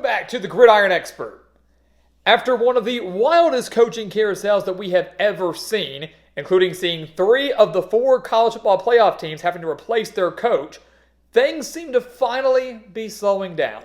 back to the Gridiron Expert. After one of the wildest coaching carousels that we have ever seen, including seeing 3 of the 4 college football playoff teams having to replace their coach, things seem to finally be slowing down.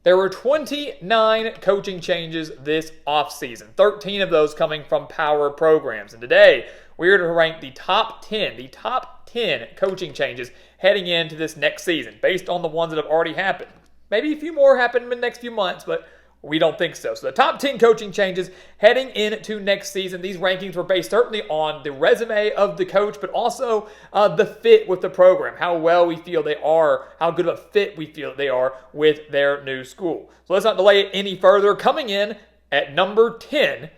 There were 29 coaching changes this offseason, 13 of those coming from power programs. And today, we're going to rank the top 10 coaching changes heading into this next season, based on the ones that have already happened. Maybe a few more happen in the next few months, but we don't think so. So the top 10 coaching changes heading into next season. These rankings were based certainly on the resume of the coach, but also the fit with the program, how well we feel they are, how good of a fit we feel they are with their new school. So let's not delay it any further. Coming in at number 10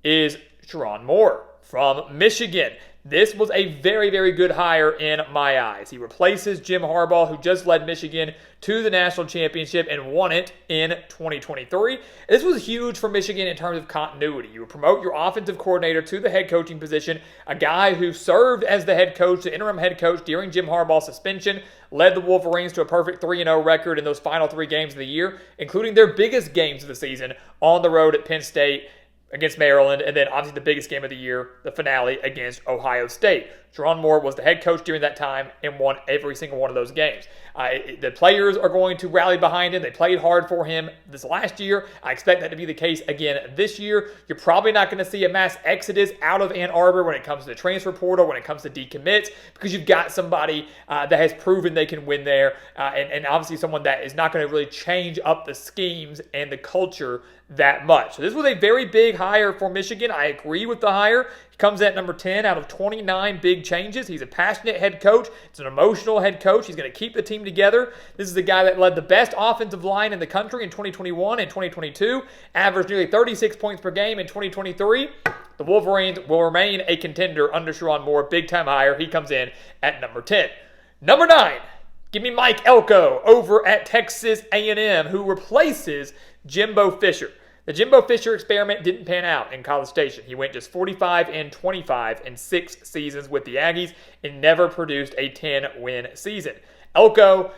is Sherrone Moore from Michigan. This was a very, very good hire in my eyes. He replaces Jim Harbaugh, who just led Michigan to the national championship and won it in 2023. This was huge for Michigan in terms of continuity. You would promote your offensive coordinator to the head coaching position, a guy who served as the head coach, the interim head coach during Jim Harbaugh's suspension, led the Wolverines to a perfect 3-0 record in those final 3 games of the year, including their biggest games of the season on the road at Penn State against Maryland, and then obviously the biggest game of the year, the finale against Ohio State. Sherrone Moore was the head coach during that time and won every single one of those games. The players are going to rally behind him. They played hard for him this last year. I expect that to be the case again this year. You're probably not going to see a mass exodus out of Ann Arbor when it comes to the transfer portal, when it comes to decommits, because you've got somebody that has proven they can win there, and obviously someone that is not going to really change up the schemes and the culture that much. So this was a very big hire for Michigan. I agree with the hire. He comes in at number 10 out of 29 big changes. He's a passionate head coach. It's an emotional head coach. He's going to keep the team together. This is the guy that led the best offensive line in the country in 2021 and 2022, averaged nearly 36 points per game in 2023. The Wolverines will remain a contender under Sherrone Moore. Big-time hire. He comes in at number 10. Number 9, give me Mike Elko over at Texas A&M, who replaces Jimbo Fisher. The Jimbo Fisher experiment didn't pan out in College Station. He went just 45-25 in 6 seasons with the Aggies and never produced a 10-win season. Elko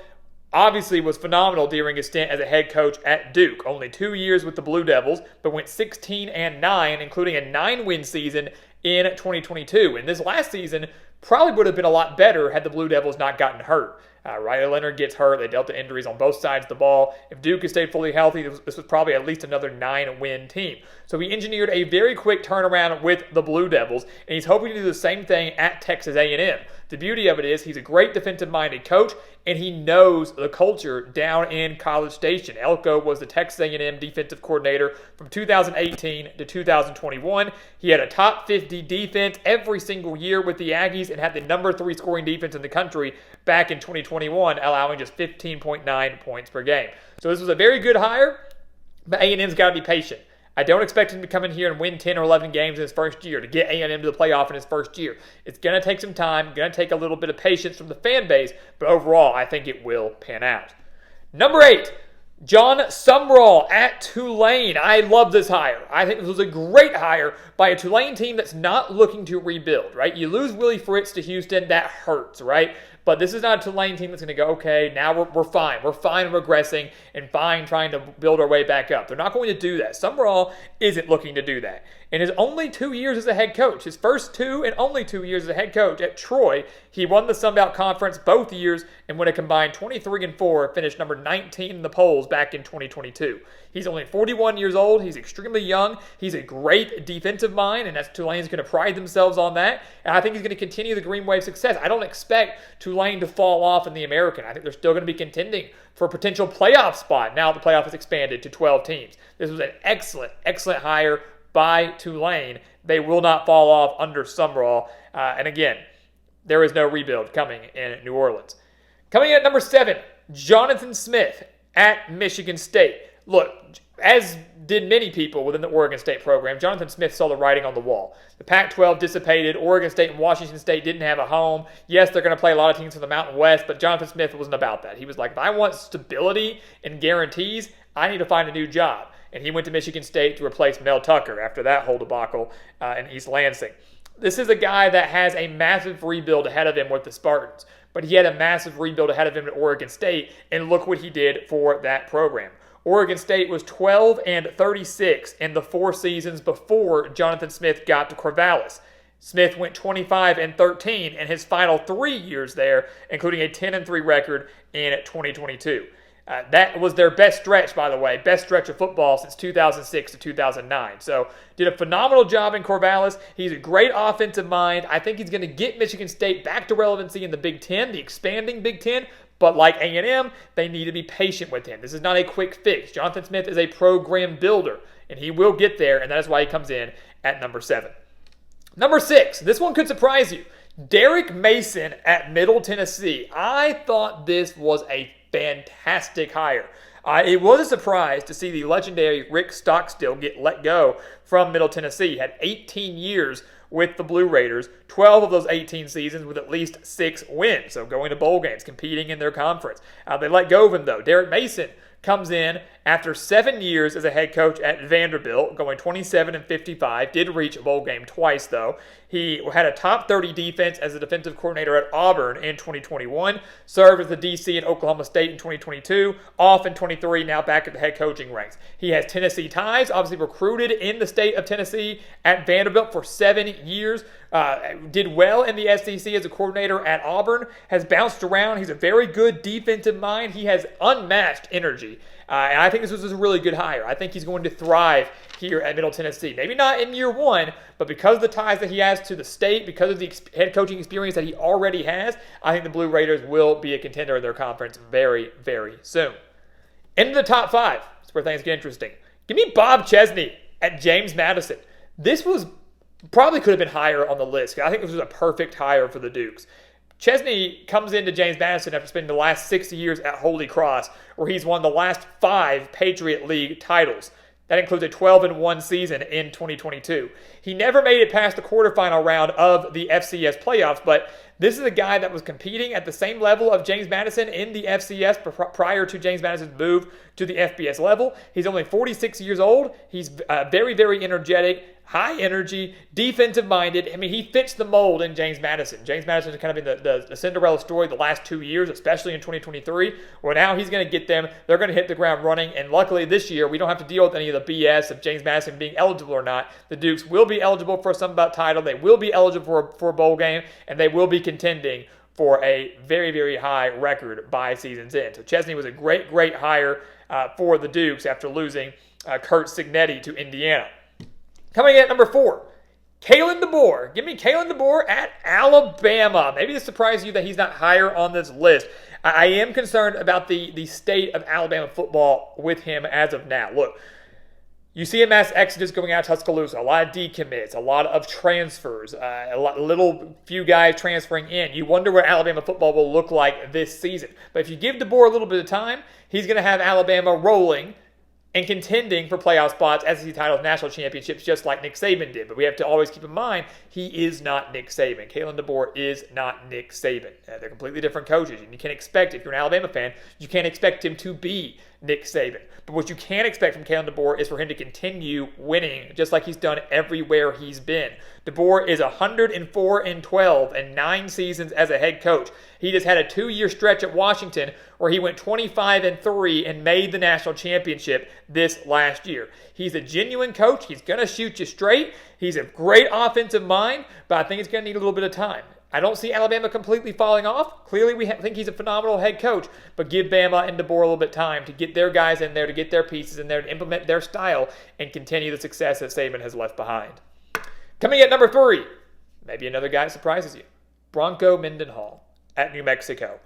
obviously was phenomenal during his stint as a head coach at Duke. Only 2 years with the Blue Devils, but went 16-9, including a 9-win season in 2022. And this last season probably would have been a lot better had the Blue Devils not gotten hurt. Riley Leonard gets hurt. They dealt the injuries on both sides of the ball. If Duke had stayed fully healthy, this was probably at least another 9-win team. So he engineered a very quick turnaround with the Blue Devils, and he's hoping to do the same thing at Texas A&M. The beauty of it is he's a great defensive-minded coach, and he knows the culture down in College Station. Elko was the Texas A&M defensive coordinator from 2018 to 2021. He had a top 50 defense every single year with the Aggies and had the number 3 scoring defense in the country back in 2021, allowing just 15.9 points per game. So this was a very good hire, but A&M's got to be patient. I don't expect him to come in here and win 10 or 11 games in his first year, to get A&M to the playoff in his first year. It's going to take some time, going to take a little bit of patience from the fan base, but overall, I think it will pan out. Number 8, Jon Sumrall at Tulane. I love this hire. I think this was a great hire by a Tulane team that's not looking to rebuild, right? You lose Willie Fritz to Houston, that hurts, right? But this is not a Tulane team that's going to go, okay, now we're fine. We're fine regressing and fine trying to build our way back up. They're not going to do that. Sumrall isn't looking to do that. In his only 2 years as a head coach, his first 2 and only 2 years as a head coach at Troy, he won the Sun Belt Conference both years and went a combined 23-4, finished number 19 in the polls back in 2022. He's only 41 years old. He's extremely young. He's a great defensive mind, and that's Tulane's going to pride themselves on that. And I think he's going to continue the Green Wave success. I don't expect Tulane to fall off in the American. I think they're still going to be contending for a potential playoff spot now the playoff has expanded to 12 teams. This was an excellent, excellent hire by Tulane. They will not fall off under Sumrall. And again, there is no rebuild coming in New Orleans. Coming in at number 7, Jonathan Smith at Michigan State. Look, as did many people within the Oregon State program, Jonathan Smith saw the writing on the wall. The Pac-12 dissipated. Oregon State and Washington State didn't have a home. Yes, they're going to play a lot of teams from the Mountain West, but Jonathan Smith wasn't about that. He was like, if I want stability and guarantees, I need to find a new job. And he went to Michigan State to replace Mel Tucker after that whole debacle in East Lansing. This is a guy that has a massive rebuild ahead of him with the Spartans, but he had a massive rebuild ahead of him at Oregon State, and look what he did for that program. Oregon State was 12-36 in the 4 seasons before Jonathan Smith got to Corvallis. Smith went 25-13 in his final 3 years there, including a 10-3 record in 2022. That was their best stretch, by the way, best stretch of football since 2006 to 2009. So did a phenomenal job in Corvallis. He's a great offensive mind. I think he's going to get Michigan State back to relevancy in the Big Ten, the expanding Big Ten. But like A&M, they need to be patient with him. This is not a quick fix. Jonathan Smith is a program builder, and he will get there, and that is why he comes in at number 7. Number 6, this one could surprise you. Derek Mason at Middle Tennessee. I thought this was a fantastic hire. It was a surprise to see the legendary Rick Stockstill get let go from Middle Tennessee. He had 18 years with the Blue Raiders, 12 of those 18 seasons with at least 6 wins, so going to bowl games, competing in their conference. They let go of him, though. Derek Mason comes in after 7 years as a head coach at Vanderbilt, going 27-55, did reach a bowl game twice, though. He had a top 30 defense as a defensive coordinator at Auburn in 2021, served as the DC in Oklahoma State in 2022, off in 23, now back at the head coaching ranks. He has Tennessee ties, obviously recruited in the state of Tennessee at Vanderbilt for 7 years, did well in the SEC as a coordinator at Auburn, has bounced around. He's a very good defensive mind. He has unmatched energy. And I think this was a really good hire. I think he's going to thrive here at Middle Tennessee. Maybe not in year 1, but because of the ties that he has to the state, because of the head coaching experience that he already has, I think the Blue Raiders will be a contender in their conference very, very soon. Into the top 5. That's where things get interesting. Give me Bob Chesney at James Madison. This was probably could have been higher on the list. I think this was a perfect hire for the Dukes. Chesney comes into James Madison after spending the last 6 years at Holy Cross, where he's won the last 5 Patriot League titles. That includes a 12-1 season in 2022. He never made it past the quarterfinal round of the FCS playoffs, but this is a guy that was competing at the same level of James Madison in the FCS prior to James Madison's move to the FBS level. He's only 46 years old. He's very, very energetic, high energy, defensive-minded. I mean, he fits the mold in James Madison. James Madison has kind of been the Cinderella story the last 2 years, especially in 2023. Well, now he's going to get them. They're going to hit the ground running, and luckily this year we don't have to deal with any of the BS of James Madison being eligible or not. The Dukes will be eligible for some title. They will be eligible for a bowl game, and they will be contending for a very, very high record by season's end. So Chesney was a great, great hire for the Dukes after losing Kurt Cignetti to Indiana. Coming in at number 4, Kalen DeBoer. Give me Kalen DeBoer at Alabama. Maybe this surprises you that he's not higher on this list. I am concerned about the state of Alabama football with him as of now. Look, you see a mass exodus going out of Tuscaloosa, a lot of decommits, a lot of transfers, little few guys transferring in. You wonder what Alabama football will look like this season. But if you give DeBoer a little bit of time, he's going to have Alabama rolling and contending for playoff spots, SEC titles, national championships, just like Nick Saban did. But we have to always keep in mind, he is not Nick Saban. Kalen DeBoer is not Nick Saban. They're completely different coaches, and you can't expect, if you're an Alabama fan, you can't expect him to be Nick Saban. But what you can expect from Kalen DeBoer is for him to continue winning, just like he's done everywhere he's been. DeBoer is 104-12 in 9 seasons as a head coach. He just had a 2-year stretch at Washington where he went 25-3 and made the national championship this last year. He's a genuine coach. He's going to shoot you straight. He's a great offensive mind, but I think it's going to need a little bit of time. I don't see Alabama completely falling off. Clearly, we think he's a phenomenal head coach, but give Bama and DeBoer a little bit of time to get their guys in there, to get their pieces in there, to implement their style, and continue the success that Saban has left behind. Coming at number 3, maybe another guy that surprises you, Bronco Mendenhall at New Mexico.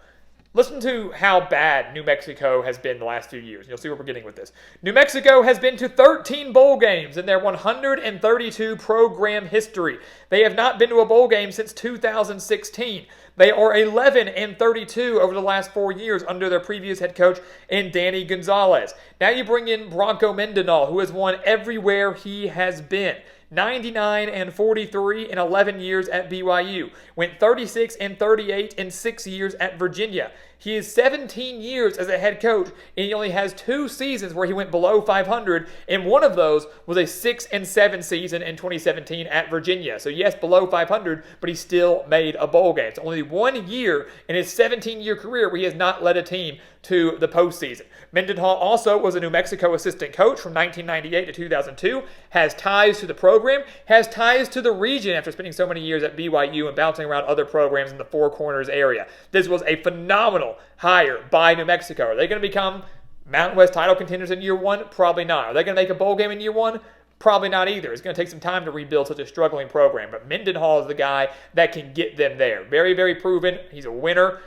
Listen to how bad New Mexico has been the last few years. You'll see where we're getting with this. New Mexico has been to 13 bowl games in their 132 program history. They have not been to a bowl game since 2016. They are 11-32 over the last 4 years under their previous head coach in Danny Gonzalez. Now you bring in Bronco Mendenhall, who has won everywhere he has been. 99-43 in 11 years at BYU. Went 36-38 in 6 years at Virginia. He is 17 years as a head coach, and he only has 2 seasons where he went below 500, and one of those was a 6-7 season in 2017 at Virginia. So yes, below 500, but he still made a bowl game. It's only 1 year in his 17-year career where he has not led a team to the postseason. Mendenhall also was a New Mexico assistant coach from 1998 to 2002, has ties to the program, has ties to the region after spending so many years at BYU and bouncing around other programs in the Four Corners area. This was a phenomenal hire by New Mexico. Are they going to become Mountain West title contenders in year 1? Probably not. Are they going to make a bowl game in year 1? Probably not either. It's going to take some time to rebuild such a struggling program. But Mendenhall is the guy that can get them there. Very, very proven. He's a winner.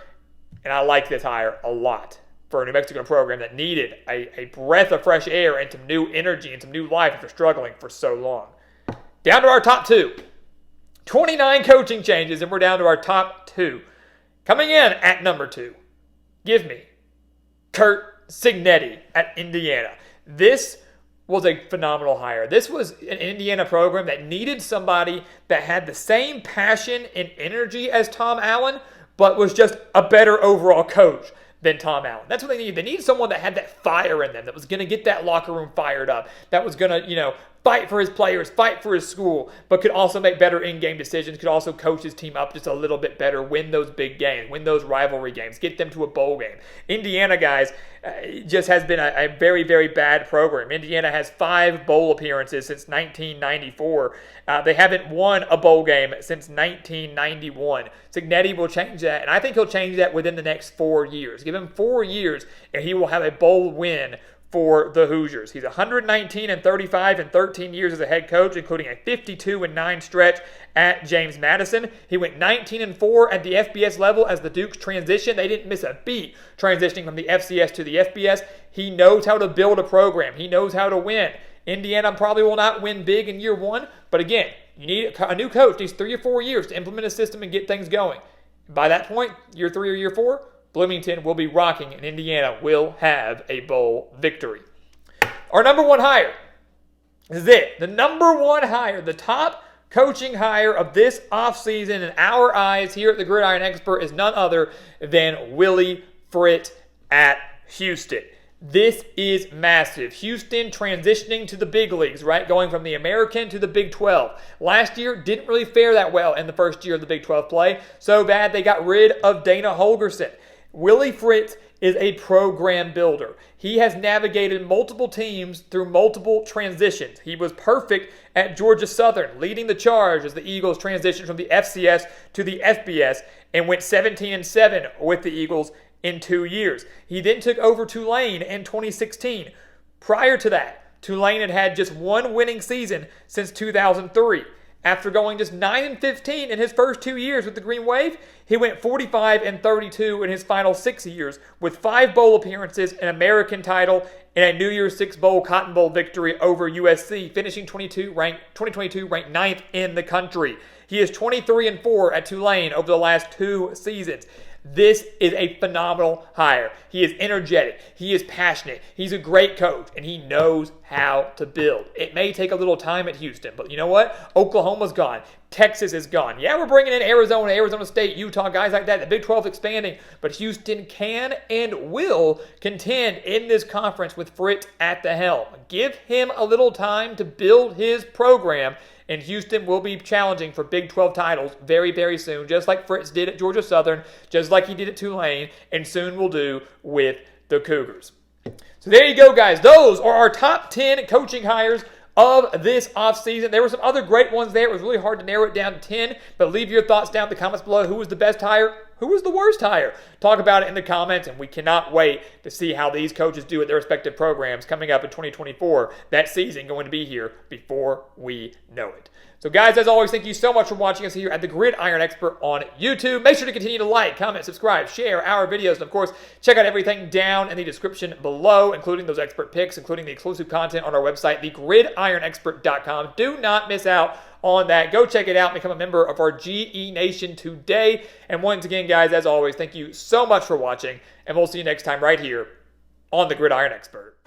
And I like this hire a lot for a New Mexico program that needed a breath of fresh air and some new energy and some new life after struggling for so long. Down to our top 2. 29 coaching changes, and we're down to our top 2. Coming in at number 2, give me Curt Cignetti at Indiana. This was a phenomenal hire. This was an Indiana program that needed somebody that had the same passion and energy as Tom Allen, but was just a better overall coach than Tom Allen. That's what they need. They need someone that had that fire in them, that was going to get that locker room fired up, that was going to, fight for his players, fight for his school, but could also make better in-game decisions, could also coach his team up just a little bit better, win those big games, win those rivalry games, get them to a bowl game. Indiana, guys, just has been a very, very bad program. Indiana has 5 bowl appearances since 1994. They haven't won a bowl game since 1991. Cignetti will change that, and I think he'll change that within the next 4 years. Give him 4 years, and he will have a bowl win for the Hoosiers. He's 119-35 in 13 years as a head coach, including a 52-9 stretch at James Madison. He went 19-4 at the FBS level as the Dukes transitioned. They didn't miss a beat transitioning from the FCS to the FBS. He knows how to build a program. He knows how to win. Indiana probably will not win big in year 1, but again, you need a new coach these 3 or 4 years to implement a system and get things going. By that point, year 3 or year 4, Bloomington will be rocking, and Indiana will have a bowl victory. Our number 1 hire. This is it. The number 1 hire, the top coaching hire of this offseason in our eyes here at the Gridiron Expert is none other than Willie Fritz at Houston. This is massive. Houston transitioning to the big leagues, right? Going from the American to the Big 12. Last year didn't really fare that well in the first year of the Big 12 play. So bad they got rid of Dana Holgorsen. Willie Fritz is a program builder. He has navigated multiple teams through multiple transitions. He was perfect at Georgia Southern, leading the charge as the Eagles transitioned from the FCS to the FBS and went 17-7 with the Eagles in 2 years. He then took over Tulane in 2016. Prior to that, Tulane had just 1 winning season since 2003. After going just 9-15 in his first 2 years with the Green Wave, he went 45-32 in his final 6 years with 5 bowl appearances, an American title, and a New Year's Six Bowl Cotton Bowl victory over USC, finishing 2022 ranked 9th in the country. He is 23-4 at Tulane over the last 2 seasons. This is a phenomenal hire. He is energetic. He is passionate. He's a great coach, and he knows how to build. It may take a little time at Houston, but you know what? Oklahoma's gone. Texas is gone. Yeah, we're bringing in Arizona State, Utah, guys like that. The Big 12 expanding, but Houston can and will contend in this conference with Fritz at the helm. Give him a little time to build his program, and Houston will be challenging for Big 12 titles very, very soon, just like Fritz did at Georgia Southern, just like he did at Tulane, and soon will do with the Cougars. So there you go, guys. Those are our top 10 coaching hires of this offseason. There were some other great ones there. It was really hard to narrow it down to 10, but leave your thoughts down in the comments below. Who was the best hire? Who was the worst hire? Talk about it in the comments, and we cannot wait to see how these coaches do at their respective programs coming up in 2024. That season going to be here before we know it. So guys, as always, thank you so much for watching us here at the Gridiron Expert on YouTube. Make sure to continue to like, comment, subscribe, share our videos, and of course, check out everything down in the description below, including those expert picks, including the exclusive content on our website, thegridironexpert.com. Do not miss out on that. Go check it out and become a member of our GE Nation today. And once again, guys, as always, thank you so much for watching, and we'll see you next time right here on the Gridiron Expert.